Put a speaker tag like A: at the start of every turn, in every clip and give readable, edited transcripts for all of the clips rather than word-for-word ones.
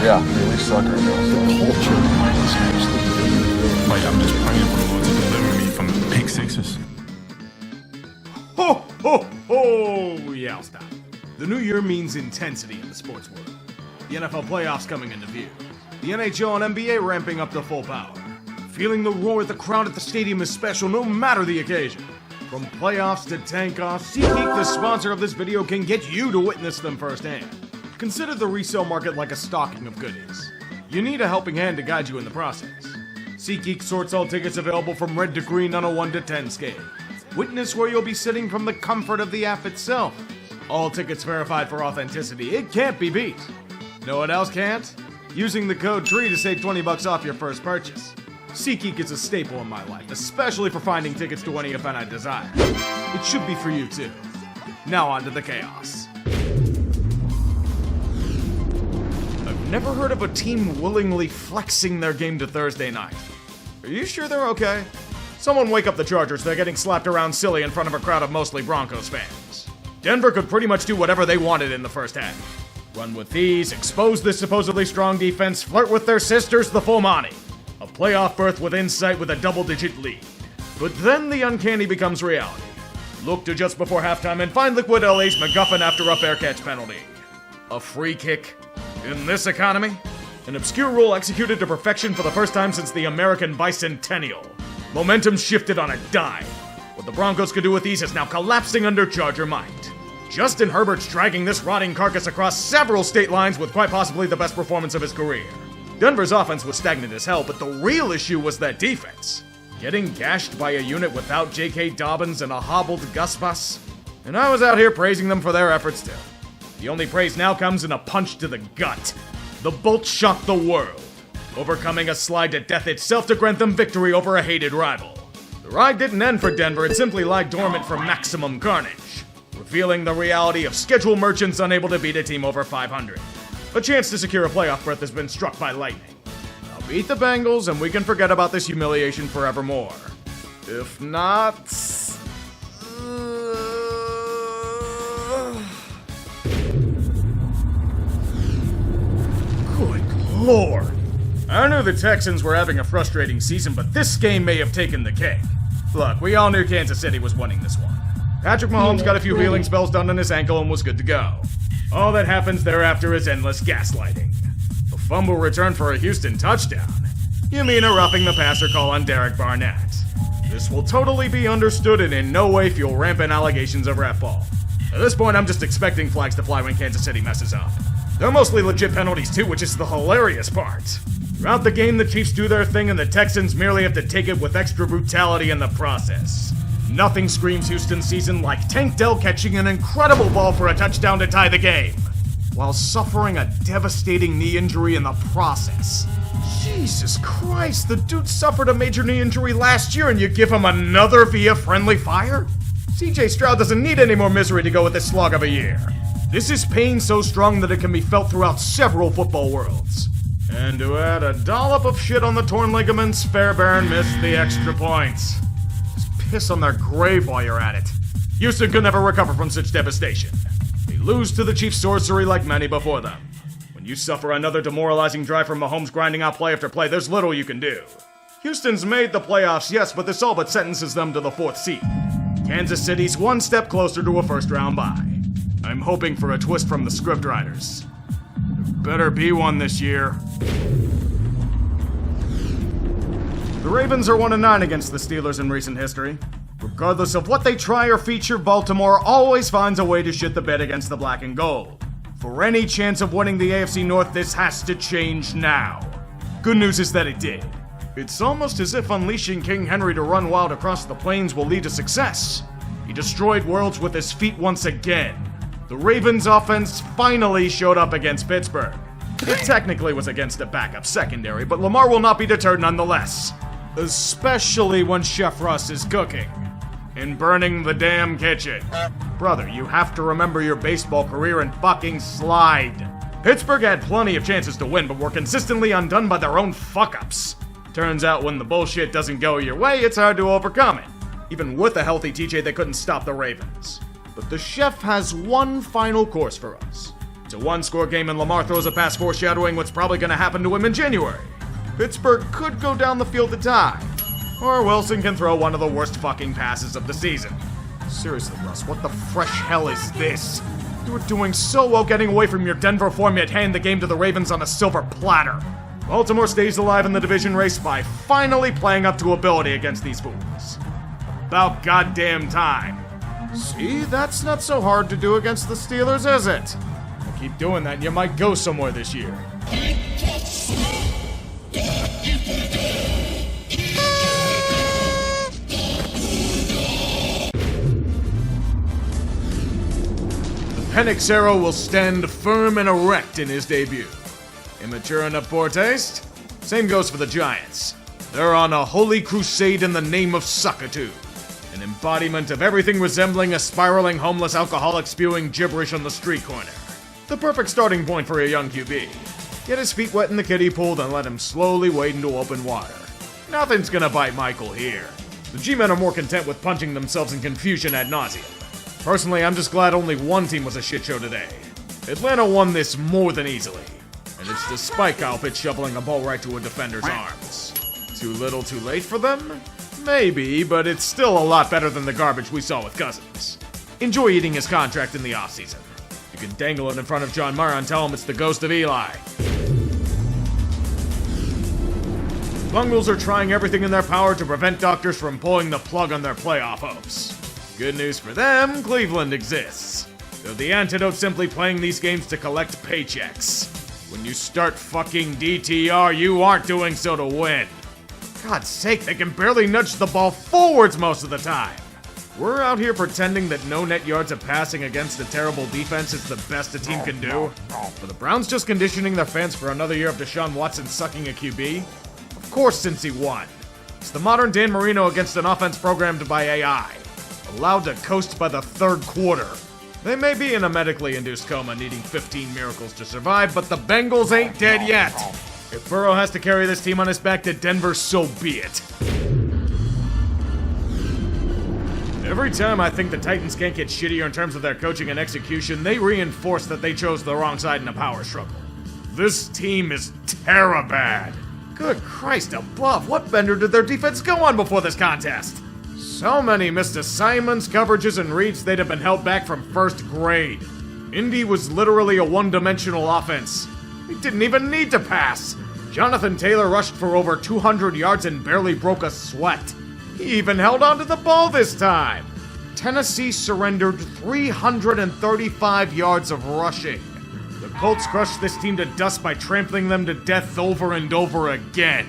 A: Yeah, we suck right now.
B: Culture is actually like I'm just praying for the Lord to deliver me from pick sixes.
C: Ho, ho, ho! Yeah, I'll stop. The new year means intensity in the sports world. The NFL playoffs coming into view. The NHL and NBA ramping up to full power. Feeling the roar of the crowd at the stadium is special no matter the occasion. From playoffs to tank-offs, SeatGeek, the sponsor of this video, can get you to witness them firsthand. Consider the resale market like a stocking of goodies. You need a helping hand to guide you in the process. SeatGeek sorts all tickets available from red to green on a 1 to 10 scale. Witness where you'll be sitting from the comfort of the app itself. All tickets verified for authenticity. It can't be beat. Know what else can't? Using the code TREE to save $20 off your first purchase. SeatGeek is a staple in my life, especially for finding tickets to any event I desire. It should be for you too. Now on to the chaos. I've never heard of a team willingly flexing their game to Thursday night. Are you sure they're okay? Someone wake up the Chargers, they're getting slapped around silly in front of a crowd of mostly Broncos fans. Denver could pretty much do whatever they wanted in the first half. Run with ease, expose this supposedly strong defense, flirt with their sisters, the full Monty. A playoff berth with insight with a double-digit lead. But then the uncanny becomes reality. Look to just before halftime and find Liquid LA's MacGuffin after a fair catch penalty. A free kick? In this economy? An obscure rule executed to perfection for the first time since the American bicentennial. Momentum shifted on a dime. What the Broncos could do with ease is now collapsing under Charger might. Justin Herbert's dragging this rotting carcass across several state lines with quite possibly the best performance of his career. Denver's offense was stagnant as hell, but the real issue was that defense. Getting gashed by a unit without J.K. Dobbins and a hobbled Gus Bus. And I was out here praising them for their efforts too. The only praise now comes in a punch to the gut. The bolt shocked the world, overcoming a slide to death itself to grant them victory over a hated rival. The ride didn't end for Denver, it simply lied dormant for maximum carnage, revealing the reality of schedule merchants unable to beat a team over 500. A chance to secure a playoff berth has been struck by lightning. Now beat the Bengals and we can forget about this humiliation forevermore. If not... Good Lord! I knew the Texans were having a frustrating season, but this game may have taken the cake. Look, we all knew Kansas City was winning this one. Patrick Mahomes got a few healing spells done on his ankle and was good to go. All that happens thereafter is endless gaslighting. A fumble return for a Houston touchdown. You mean a roughing the passer call on Derek Barnett. This will totally be understood and in no way fuel rampant allegations of ref ball. At this point, I'm just expecting flags to fly when Kansas City messes up. They're mostly legit penalties too, which is the hilarious part. Throughout the game, the Chiefs do their thing and the Texans merely have to take it with extra brutality in the process. Nothing screams Houston season like Tank Dell catching an incredible ball for a touchdown to tie the game, while suffering a devastating knee injury in the process. Jesus Christ, the dude suffered a major knee injury last year and you give him another via friendly fire? CJ Stroud doesn't need any more misery to go with this slog of a year. This is pain so strong that it can be felt throughout several football worlds. And to add a dollop of shit on the torn ligaments, Fairbairn missed the extra points. Piss on their grave while you're at it. Houston could never recover from such devastation. They lose to the Chiefs' sorcery like many before them. When you suffer another demoralizing drive from Mahomes grinding out play after play, there's little you can do. Houston's made the playoffs, yes, but this all but sentences them to the 4th seed. Kansas City's one step closer to a first-round bye. I'm hoping for a twist from the scriptwriters. There better be one this year. The Ravens are 1-9 against the Steelers in recent history. Regardless of what they try or feature, Baltimore always finds a way to shit the bed against the black and gold. For any chance of winning the AFC North, this has to change now. Good news is that it did. It's almost as if unleashing King Henry to run wild across the plains will lead to success. He destroyed worlds with his feet once again. The Ravens' offense finally showed up against Pittsburgh. It technically was against a backup secondary, but Lamar will not be deterred nonetheless. Especially when Chef Russ is cooking and burning the damn kitchen. Brother, you have to remember your baseball career and fucking slide. Pittsburgh had plenty of chances to win, but were consistently undone by their own fuck-ups. Turns out when the bullshit doesn't go your way, it's hard to overcome it. Even with a healthy TJ, they couldn't stop the Ravens. But the chef has one final course for us. It's a one-score game and Lamar throws a pass foreshadowing what's probably going to happen to him in January. Pittsburgh could go down the field to tie. Or Wilson can throw one of the worst fucking passes of the season. Seriously, Russ, what the fresh hell is this? You were doing so well getting away from your Denver form, yet hand the game to the Ravens on a silver platter. Baltimore stays alive in the division race by finally playing up to ability against these fools. About goddamn time. See, that's not so hard to do against the Steelers, is it? Keep doing that and you might go somewhere this year. Penix arrow will stand firm and erect in his debut. Immature enough poor taste? Same goes for the Giants. They're on a holy crusade in the name of suckitude. An embodiment of everything resembling a spiraling homeless alcoholic spewing gibberish on the street corner. The perfect starting point for a young QB. Get his feet wet in the kiddie pool, then let him slowly wade into open water. Nothing's gonna bite Michael here. The G-men are more content with punching themselves in confusion ad nauseum. Personally, I'm just glad only one team was a shit show today. Atlanta won this more than easily. And it's despite Kyle Pitts shoveling a ball right to a defender's arms. Too little too late for them? Maybe, but it's still a lot better than the garbage we saw with Cousins. Enjoy eating his contract in the offseason. You can dangle it in front of John Mara and tell him it's the ghost of Eli. Bungles are trying everything in their power to prevent doctors from pulling the plug on their playoff hopes. Good news for them, Cleveland exists. Though the antidote's simply playing these games to collect paychecks. When you start fucking DTR, you aren't doing so to win. God's sake, they can barely nudge the ball forwards most of the time. We're out here pretending that no net yards of passing against a terrible defense is the best a team can do. Are the Browns just conditioning their fans for another year of Deshaun Watson sucking a QB? Of course, since he won. It's the modern Dan Marino against an offense programmed by AI. Allowed to coast by the third quarter. They may be in a medically induced coma needing 15 miracles to survive, but the Bengals ain't dead yet. If Burrow has to carry this team on his back to Denver, so be it. Every time I think the Titans can't get shittier in terms of their coaching and execution, they reinforce that they chose the wrong side in a power struggle. This team is terrabad. Good Christ above, what bender did their defense go on before this contest? So many missed assignments, coverages, and reads they'd have been held back from first grade. Indy was literally a one-dimensional offense. He didn't even need to pass. Jonathan Taylor rushed for over 200 yards and barely broke a sweat. He even held onto the ball this time. Tennessee surrendered 335 yards of rushing. The Colts crushed this team to dust by trampling them to death over and over again.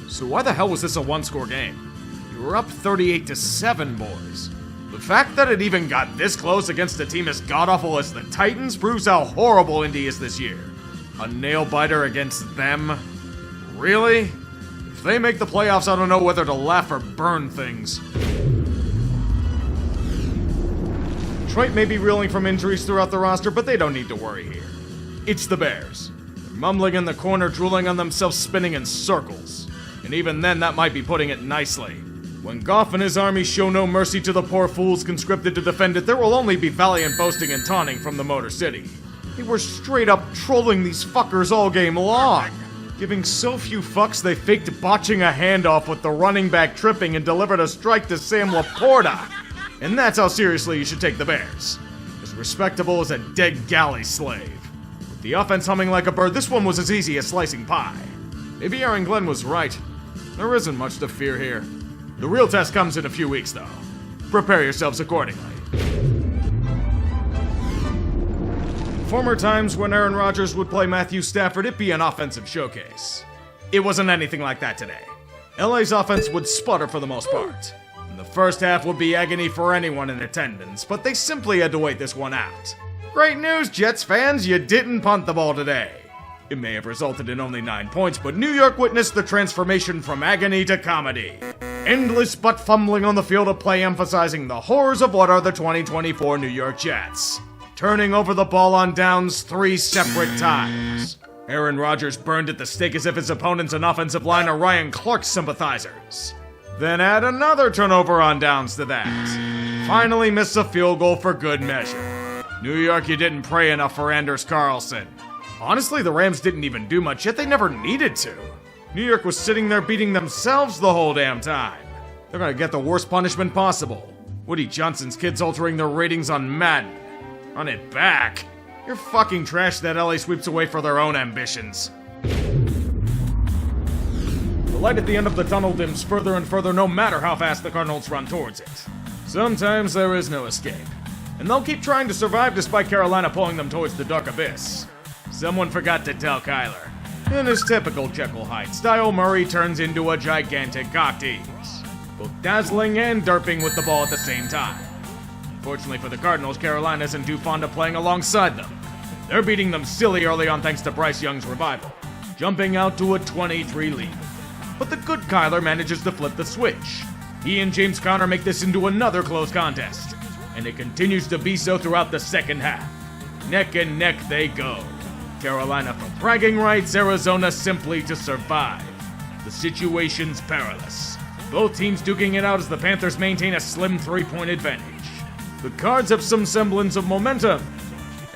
C: So why the hell was this a one-score game? You were up 38-7, boys. The fact that it even got this close against a team as god-awful as the Titans proves how horrible Indy is this year. A nail-biter against them? Really? If they make the playoffs, I don't know whether to laugh or burn things. Detroit may be reeling from injuries throughout the roster, but they don't need to worry here. It's the Bears. They're mumbling in the corner, drooling on themselves, spinning in circles. And even then, that might be putting it nicely. When Goff and his army show no mercy to the poor fools conscripted to defend it, there will only be valiant boasting and taunting from the Motor City. They were straight up trolling these fuckers all game long. Giving so few fucks they faked botching a handoff with the running back tripping and delivered a strike to Sam Laporta. And that's how seriously you should take the Bears. As respectable as a dead galley slave. With the offense humming like a bird, this one was as easy as slicing pie. Maybe Aaron Glenn was right. There isn't much to fear here. The real test comes in a few weeks, though. Prepare yourselves accordingly. Former times when Aaron Rodgers would play Matthew Stafford, it'd be an offensive showcase. It wasn't anything like that today. LA's offense would sputter for the most part. And the first half would be agony for anyone in attendance, but they simply had to wait this one out. Great news, Jets fans, you didn't punt the ball today. It may have resulted in only 9 points, but New York witnessed the transformation from agony to comedy. Endless butt fumbling on the field of play emphasizing the horrors of what are the 2024 New York Jets. Turning over the ball on downs 3 separate times. Aaron Rodgers burned at the stake as if his opponent's an offensive line are Ryan Clark sympathizers. Then add another turnover on downs to that. finally miss a field goal for good measure. New York, you didn't pray enough for Anders Carlson. Honestly, the Rams didn't even do much, yet they never needed to. New York was sitting there beating themselves the whole damn time. They're gonna get the worst punishment possible. Woody Johnson's kids altering their ratings on Madden. Run it back. You're fucking trash that LA sweeps away for their own ambitions. The light at the end of the tunnel dims further and further no matter how fast the Cardinals run towards it. Sometimes there is no escape. And they'll keep trying to survive despite Carolina pulling them towards the dark abyss. Someone forgot to tell Kyler. In his typical Jekyll Hyde style, Murray turns into a gigantic cock tease, both dazzling and derping with the ball at the same time. Fortunately for the Cardinals, Carolina isn't too fond of playing alongside them. They're beating them silly early on thanks to Bryce Young's revival, jumping out to a 23 lead. But the good Kyler manages to flip the switch. He and James Conner make this into another close contest, and it continues to be so throughout the second half. Neck and neck they go. Carolina for bragging rights, Arizona simply to survive. The situation's perilous. Both teams duking it out as the Panthers maintain a slim 3-point advantage. The Cards have some semblance of momentum,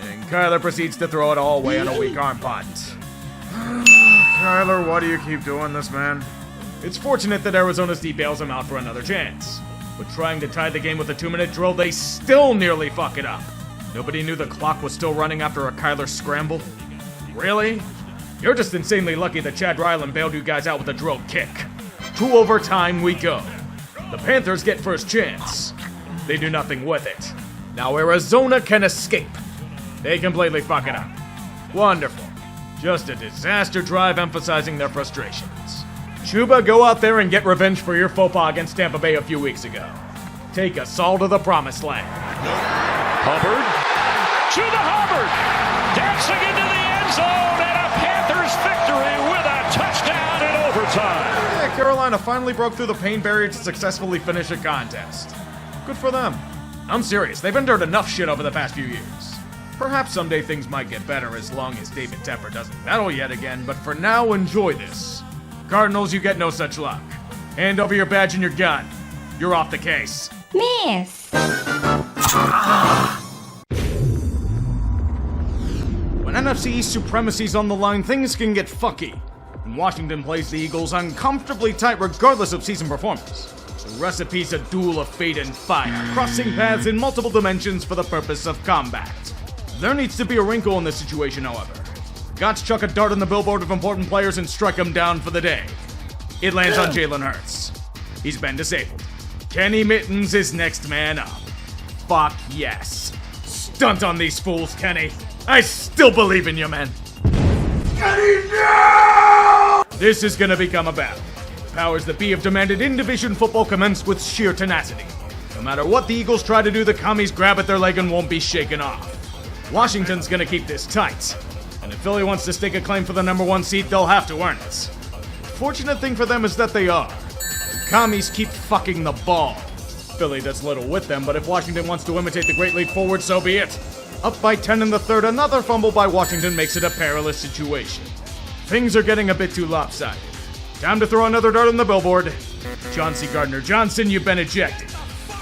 C: and Kyler proceeds to throw it all away on a weak arm punt. Kyler, why do you keep doing this, man? It's fortunate that Arizona's D bails him out for another chance. But trying to tie the game with a 2-minute drill, they still nearly fuck it up. Nobody knew the clock was still running after a Kyler scramble? Really? You're just insanely lucky that Chad Ryland bailed you guys out with a drilled kick. To overtime we go. The Panthers get first chance. They do nothing with it. Now Arizona can escape. They completely fuck it up. Wonderful. Just a disaster drive emphasizing their frustrations. Chuba, go out there and get revenge for your faux pas against Tampa Bay a few weeks ago. Take us all to the promised land.
D: Hubbard. Chuba Hubbard dancing into the end zone and a Panthers victory with a touchdown in overtime.
C: Yeah, Carolina finally broke through the pain barrier to successfully finish a contest. Good for them. I'm serious, they've endured enough shit over the past few years. Perhaps someday things might get better as long as David Tepper doesn't battle yet again, but for now, enjoy this. Cardinals, you get no such luck. Hand over your badge and your gun. You're off the case.
E: Miss.
C: When NFC East supremacy's on the line, things can get fucky. And Washington plays the Eagles uncomfortably tight regardless of season performance. The recipe's a duel of fate and fire, crossing paths in multiple dimensions for the purpose of combat. There needs to be a wrinkle in this situation, however. Got to chuck a dart on the billboard of important players and strike them down for the day. It lands on Jalen Hurts. He's been disabled. Kenny Mittens is next man up. Fuck yes. Stunt on these fools, Kenny. I still believe in you, man. Kenny, no! This is gonna become a battle. Powers that be have demanded in-division football commence with sheer tenacity. No matter what the Eagles try to do, the commies grab at their leg and won't be shaken off. Washington's gonna keep this tight. And if Philly wants to stake a claim for the number 1 seed, they'll have to earn it. The fortunate thing for them is that they are. The commies keep fucking the ball. Philly does little with them, but if Washington wants to imitate the great leap forward, so be it. Up by 10 in the third, another fumble by Washington makes it a perilous situation. Things are getting a bit too lopsided. Time to throw another dart on the billboard. Chauncey Gardner-Johnson, you've been ejected.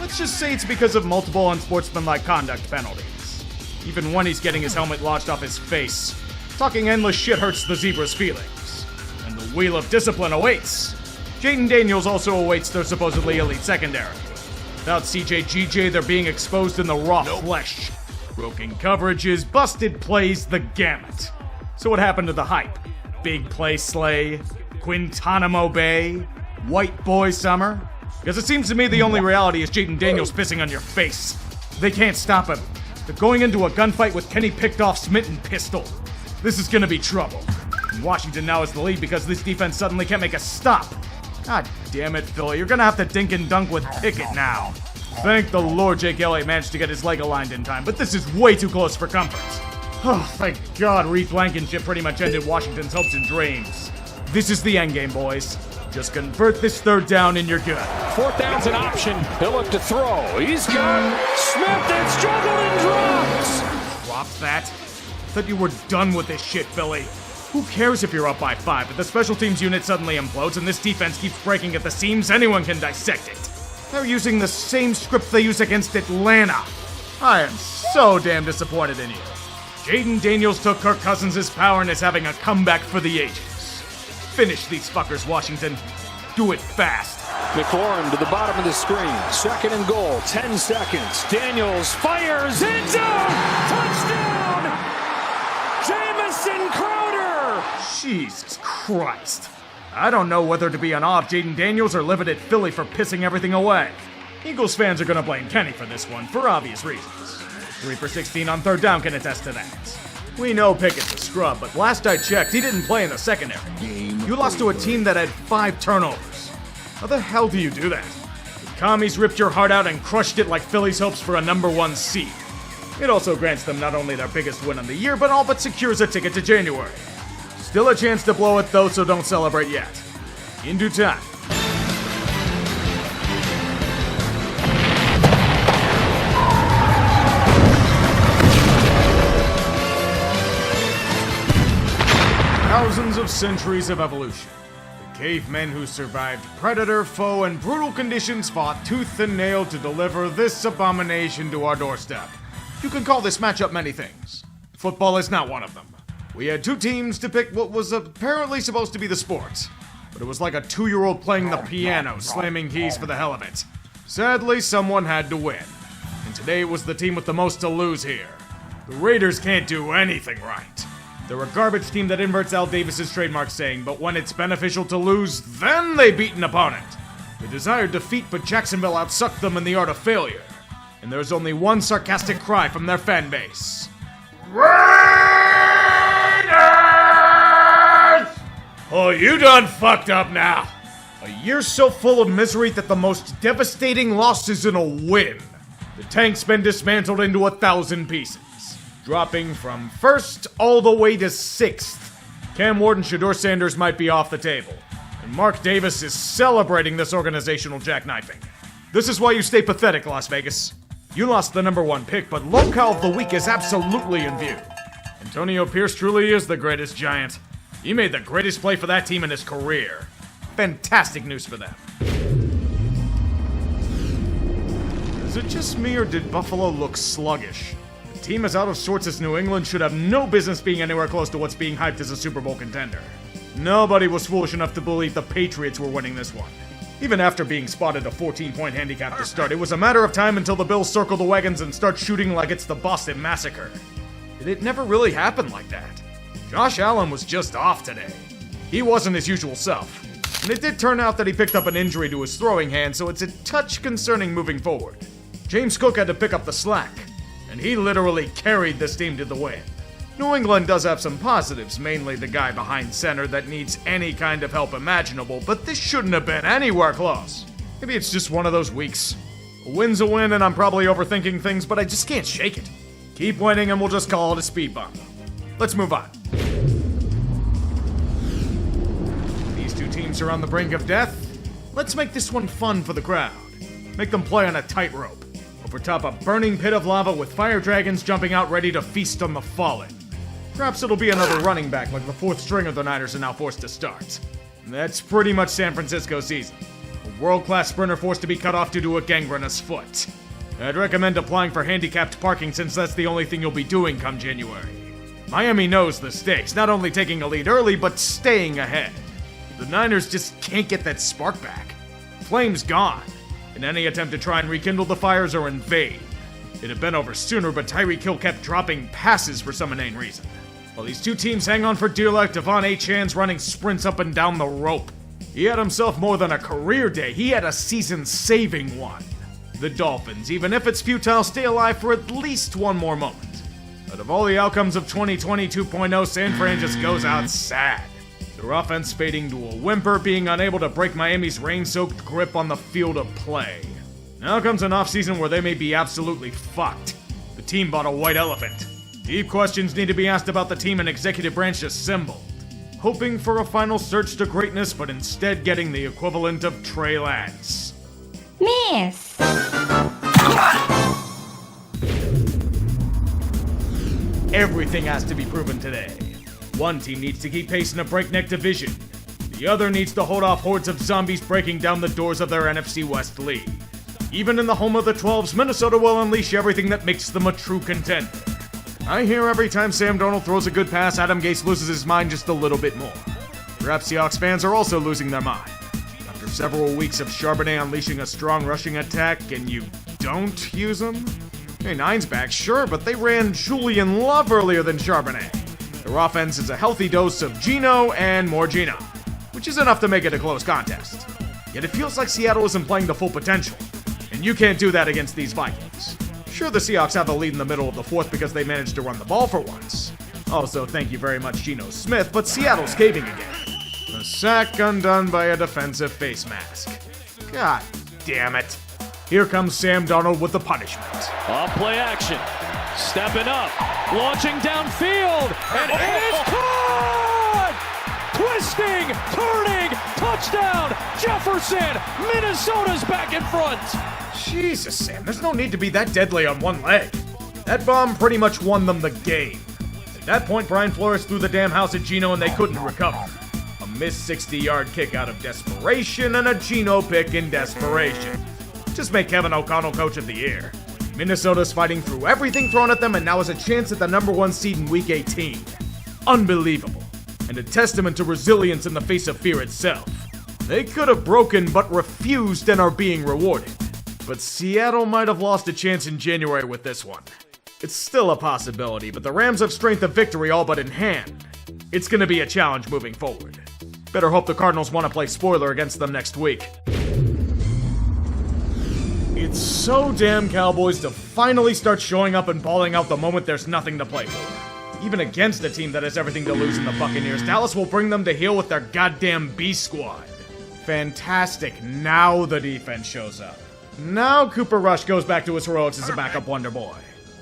C: Let's just say it's because of multiple unsportsmanlike conduct penalties. Even when he's getting his helmet launched off his face. Talking endless shit hurts the zebra's feelings. And the wheel of discipline awaits. Jaden Daniels also awaits their supposedly elite secondary. Without CJ/GJ, they're being exposed in the raw flesh. Broken coverages, busted plays, the gamut. So what happened to the hype? Big play Slay? Quintanamo Bay? White boy summer? Because it seems to me the only reality is Jaden Daniels pissing on your face. They can't stop him. They're going into a gunfight with Kenny picked off Smitten pistol. This is gonna be trouble. And Washington now has the lead because this defense suddenly can't make a stop. God damn it, Philly. You're gonna have to dink and dunk with Pickett now. Thank the Lord Jake Elliott managed to get his leg aligned in time, but this is way too close for comfort. Oh, thank God Reed Blankenship pretty much ended Washington's hopes and dreams. This is the endgame, boys. Just convert this third down and you're good.
D: 4th down's an option. He'll look to throw. He's got Smith that struggled and drops.
C: Drop that? Thought you were done with this shit, Philly. Who cares if you're up by 5? If the special teams unit suddenly implodes and this defense keeps breaking at the seams, anyone can dissect it. They're using the same script they used against Atlanta. I am so damn disappointed in you. Jaden Daniels took Kirk Cousins' power and is having a comeback for the ages. Finish these fuckers, Washington. Do it fast.
E: McLaurin to the bottom of the screen. 2nd and goal. 10 seconds. Daniels fires. End zone. Touchdown. Jamison Crowder.
C: Jesus Christ. I don't know whether to be on off Jaden Daniels or livid at Philly for pissing everything away. Eagles fans are going to blame Kenny for this one, for obvious reasons. 3 for 16 on 3rd down can attest to that. We know Pickett's a scrub, but last I checked, he didn't play in the secondary. You lost to a team that had 5 turnovers. How the hell do you do that? The commies ripped your heart out and crushed it like Philly's hopes for a number 1 seed. It also grants them not only their biggest win of the year, but all but secures a ticket to January. Still a chance to blow it though, so don't celebrate yet. In due time. Thousands of centuries of evolution. The cavemen who survived predator, foe, and brutal conditions fought tooth and nail to deliver this abomination to our doorstep. You can call this matchup many things. Football is not one of them. We had 2 teams to pick what was apparently supposed to be the sport, but it was like a 2-year-old playing the piano, slamming keys for the hell of it. Sadly, someone had to win, and today it was the team with the most to lose here. The Raiders can't do anything right. They're a garbage team that inverts Al Davis's trademark saying, but when it's beneficial to lose, then they beat an opponent. They desired defeat, but Jacksonville outsucked them in the art of failure. And there's only one sarcastic cry from their fan base. Oh, you done fucked up now. A year so full of misery that the most devastating loss is in a win. The tank's been dismantled into 1,000 pieces, dropping from 1st all the way to 6th. Cam Ward and Shedeur Sanders might be off the table, and Mark Davis is celebrating this organizational jackknifing. This is why you stay pathetic, Las Vegas. You lost the number 1 pick, but locale of the week is absolutely in view. Antonio Pierce truly is the greatest Giant. He made the greatest play for that team in his career. Fantastic news for them. Is it just me or did Buffalo look sluggish? A team as out of sorts as New England should have no business being anywhere close to what's being hyped as a Super Bowl contender. Nobody was foolish enough to believe the Patriots were winning this one. Even after being spotted a 14-point handicap to start, it was a matter of time until the Bills circle the wagons and start shooting like it's the Boston Massacre. And it never really happened like that. Josh Allen was just off today. He wasn't his usual self. And it did turn out that he picked up an injury to his throwing hand, so it's a touch concerning moving forward. James Cook had to pick up the slack, and he literally carried this team to the win. New England does have some positives, mainly the guy behind center that needs any kind of help imaginable, but this shouldn't have been anywhere close. Maybe it's just one of those weeks. A win's a win, and I'm probably overthinking things, but I just can't shake it. Keep winning, and we'll just call it a speed bump. Let's move on. These 2 teams are on the brink of death. Let's make this one fun for the crowd. Make them play on a tightrope, over top a burning pit of lava with fire dragons jumping out ready to feast on the fallen. Perhaps it'll be another running back like the 4th stringer the Niners are now forced to start. That's pretty much San Francisco's season. A world-class sprinter forced to be cut off due to a gangrenous foot. I'd recommend applying for handicapped parking since that's the only thing you'll be doing come January. Miami knows the stakes, not only taking a lead early, but staying ahead. The Niners just can't get that spark back. Flame's gone, and any attempt to try and rekindle the fires are in vain. It had been over sooner, but Tyreek Hill kept dropping passes for some inane reason. While these 2 teams hang on for dear life, Devon Achan's running sprints up and down the rope. He had himself more than a career day, he had a season-saving one. The Dolphins, even if it's futile, stay alive for at least one more moment. Out of all the outcomes of 2020 2.0, San Fran just goes out sad. Their offense fading to a whimper, being unable to break Miami's rain-soaked grip on the field of play. Now comes an offseason where they may be absolutely fucked. The team bought a white elephant. Deep questions need to be asked about the team and executive branch assembled. Hoping for a final surge to greatness, but instead getting the equivalent of Trey Lance.
F: Miss!
C: Everything has to be proven today. One team needs to keep pace in a breakneck division. The other needs to hold off hordes of zombies breaking down the doors of their NFC West lead. Even in the home of the 12s, Minnesota will unleash everything that makes them a true contender. I hear every time Sam Darnold throws a good pass, Adam Gase loses his mind just a little bit more. Perhaps Seahawks fans are also losing their mind. After several weeks of Charbonnet unleashing a strong rushing attack, and you don't use him? Hey, Nine's back, sure, but they ran Julian Love earlier than Charbonnet. Their offense is a healthy dose of Geno and more Geno, which is enough to make it a close contest. Yet it feels like Seattle isn't playing the full potential, and you can't do that against these Vikings. Sure, the Seahawks have the lead in the middle of the fourth because they managed to run the ball for once. Also, thank you very much, Geno Smith, but Seattle's caving again. A sack undone by a defensive face mask. God damn it. Here comes Sam Darnold with the punishment.
E: Off play action. Stepping up. Launching downfield. And it is caught! Twisting, turning, touchdown! Jefferson! Minnesota's back in front!
C: Jesus, Sam, there's no need to be that deadly on one leg. That bomb pretty much won them the game. At that point, Brian Flores threw the damn house at Geno and they couldn't recover. A missed 60-yard kick out of desperation and a Geno pick in desperation. Just make Kevin O'Connell coach of the year. Minnesota's fighting through everything thrown at them and now has a chance at the number 1 seed in Week 18. Unbelievable. And a testament to resilience in the face of fear itself. They could have broken but refused and are being rewarded. But Seattle might have lost a chance in January with this one. It's still a possibility, but the Rams have strength of victory all but in hand. It's gonna be a challenge moving forward. Better hope the Cardinals want to play spoiler against them next week. It's so damn Cowboys to finally start showing up and balling out the moment there's nothing to play for. Even against a team that has everything to lose in the Buccaneers, Dallas will bring them to heel with their goddamn B squad. Fantastic, now the defense shows up. Now Cooper Rush goes back to his heroics as a backup wonder boy.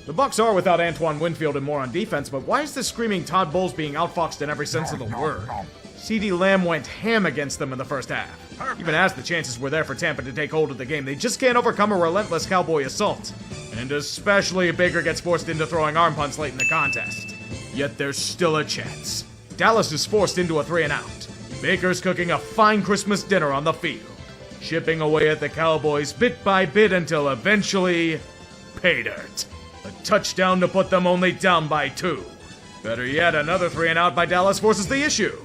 C: The Bucs are without Antoine Winfield and more on defense, but why is this screaming Todd Bowles being outfoxed in every sense of the word? CeeDee Lamb went ham against them in the first half. Even as the chances were there for Tampa to take hold of the game, they just can't overcome a relentless Cowboy assault. And especially if Baker gets forced into throwing arm punts late in the contest. Yet there's still a chance. Dallas is forced into a 3-and-out. Baker's cooking a fine Christmas dinner on the field, chipping away at the Cowboys bit by bit until eventually, pay dirt. A touchdown to put them only down by 2. Better yet, another 3-and-out by Dallas forces the issue.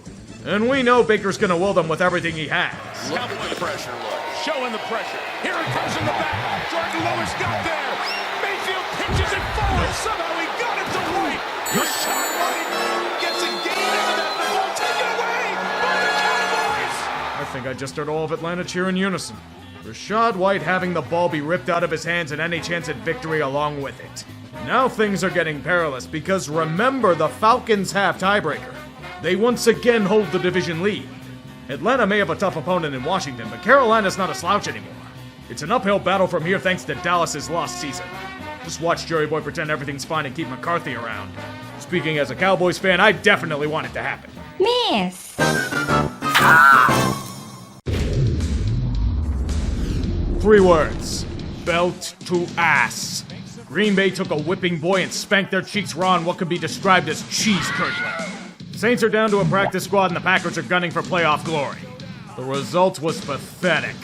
C: And we know Baker's gonna will them with everything he has.
D: Cowboy the pressure look. Showing the pressure. Here it comes in the back. Jordan Lewis got there. Mayfield pitches it forward. Somehow he got it to White. Rashad White gets a gain out of that. The ball taken away by the Cowboys.
C: I think I just heard all of Atlanta cheer in unison. Rashad White having the ball be ripped out of his hands and any chance at victory along with it. Now things are getting perilous because remember, the Falcons have tiebreaker. They once again hold the division lead. Atlanta may have a tough opponent in Washington, but Carolina's not a slouch anymore. It's an uphill battle from here thanks to Dallas's lost season. Just watch Jerry Boy pretend everything's fine and keep McCarthy around. Speaking as a Cowboys fan, I definitely want it to happen.
F: Miss.
C: 3 words. Belt to ass. Green Bay took a whipping boy and spanked their cheeks raw on what could be described as cheese curdling. Saints are down to a practice squad and the Packers are gunning for playoff glory. The result was pathetic.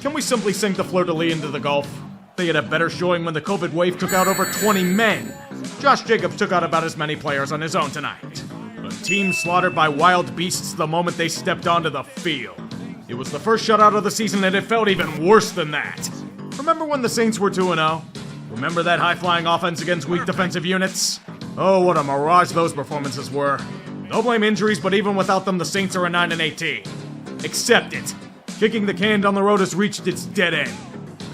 C: Can we simply sink the fleur-de-lis into the Gulf? They had a better showing when the COVID wave took out over 20 men. Josh Jacobs took out about as many players on his own tonight. A team slaughtered by wild beasts the moment they stepped onto the field. It was the first shutout of the season and it felt even worse than that. Remember when the Saints were 2-0? Remember that high-flying offense against weak defensive units? Oh, what a mirage those performances were. No blame injuries, but even without them, the Saints are a 9-18. Accept it. Kicking the can down the road has reached its dead end.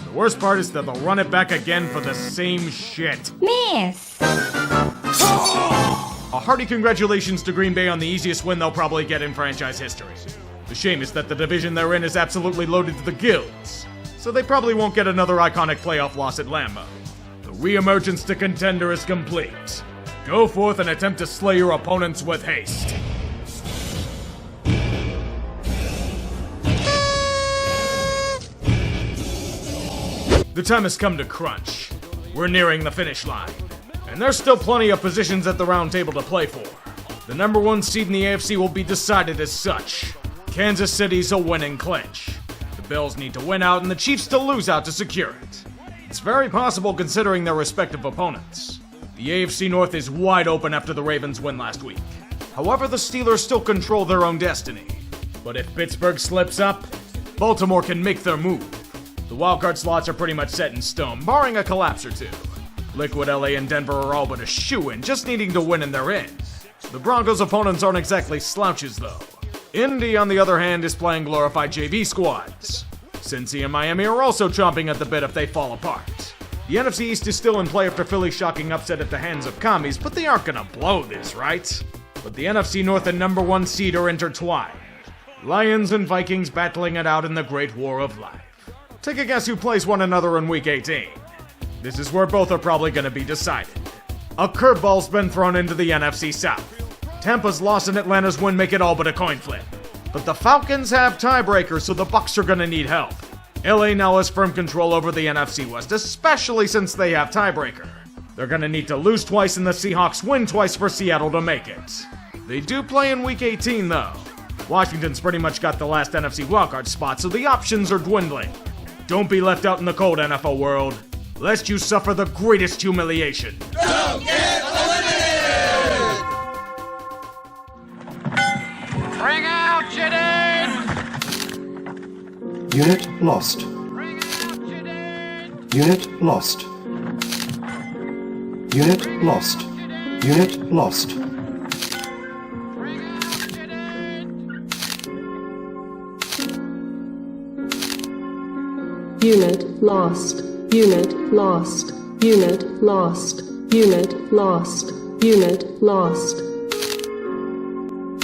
C: The worst part is that they'll run it back again for the same shit.
F: Miss.
C: A hearty congratulations to Green Bay on the easiest win they'll probably get in franchise history. The shame is that the division they're in is absolutely loaded to the gills, so they probably won't get another iconic playoff loss at Lambeau. The re-emergence to contender is complete. Go forth and attempt to slay your opponents with haste. The time has come to crunch. We're nearing the finish line. And there's still plenty of positions at the round table to play for. The number 1 seed in the AFC will be decided as such. Kansas City's a winning clinch. The Bills need to win out and the Chiefs to lose out to secure it. It's very possible considering their respective opponents. The AFC North is wide open after the Ravens win last week. However, the Steelers still control their own destiny. But if Pittsburgh slips up, Baltimore can make their move. The wildcard slots are pretty much set in stone, barring a collapse or two. Liquid LA and Denver are all but a shoo-in, just needing to win and they're in. The Broncos' opponents aren't exactly slouches though. Indy, on the other hand, is playing glorified JV squads. Cincy and Miami are also chomping at the bit if they fall apart. The NFC East is still in play after Philly's shocking upset at the hands of commies, but they aren't gonna blow this, right? But the NFC North and number 1 seed are intertwined. Lions and Vikings battling it out in the Great War of Life. Take a guess who plays one another in Week 18. This is where both are probably going to be decided. A curveball's been thrown into the NFC South. Tampa's loss and Atlanta's win make it all but a coin flip. But the Falcons have tiebreakers, so the Bucs are going to need help. LA now has firm control over the NFC West, especially since they have tiebreaker. They're going to need to lose twice and the Seahawks win twice for Seattle to make it. They do play in Week 18 though. Washington's pretty much got the last NFC wildcard spot, so the options are dwindling. Don't be left out in the cold, NFL world, lest you suffer the greatest humiliation.
F: Don't get eliminated!
G: Bring out Jadid!
H: Unit lost.
G: Bring out Jadid!
H: Unit lost. Unit lost. Unit lost.
G: Bring out Jadid!
I: Unit lost. Unit lost. Unit lost. Unit lost. Unit lost.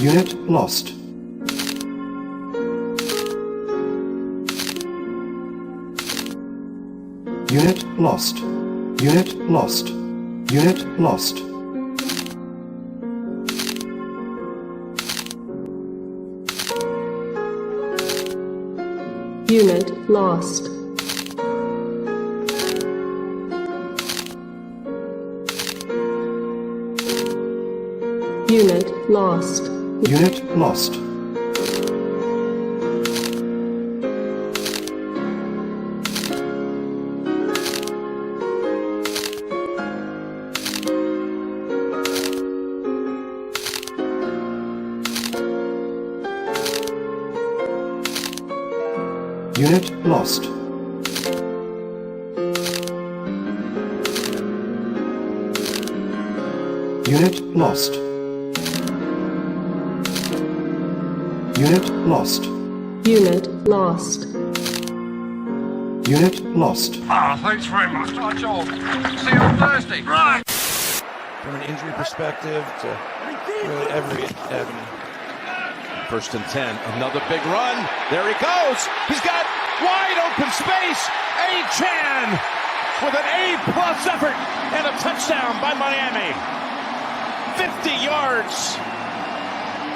H: Unit lost. Unit lost. Unit lost. Unit lost.
I: Unit lost. Unit lost.
H: Unit lost. Unit lost. Unit lost. Unit lost.
I: Unit lost.
H: Unit lost.
G: Ah, thanks very much. Oh, Joel. See you on Thursday. Right.
J: From an injury perspective to really every avenue.
K: 1st and 10. Another big run. There he goes. He's got wide open space. A-Chan with an A-plus effort and a touchdown by Miami. 50 yards.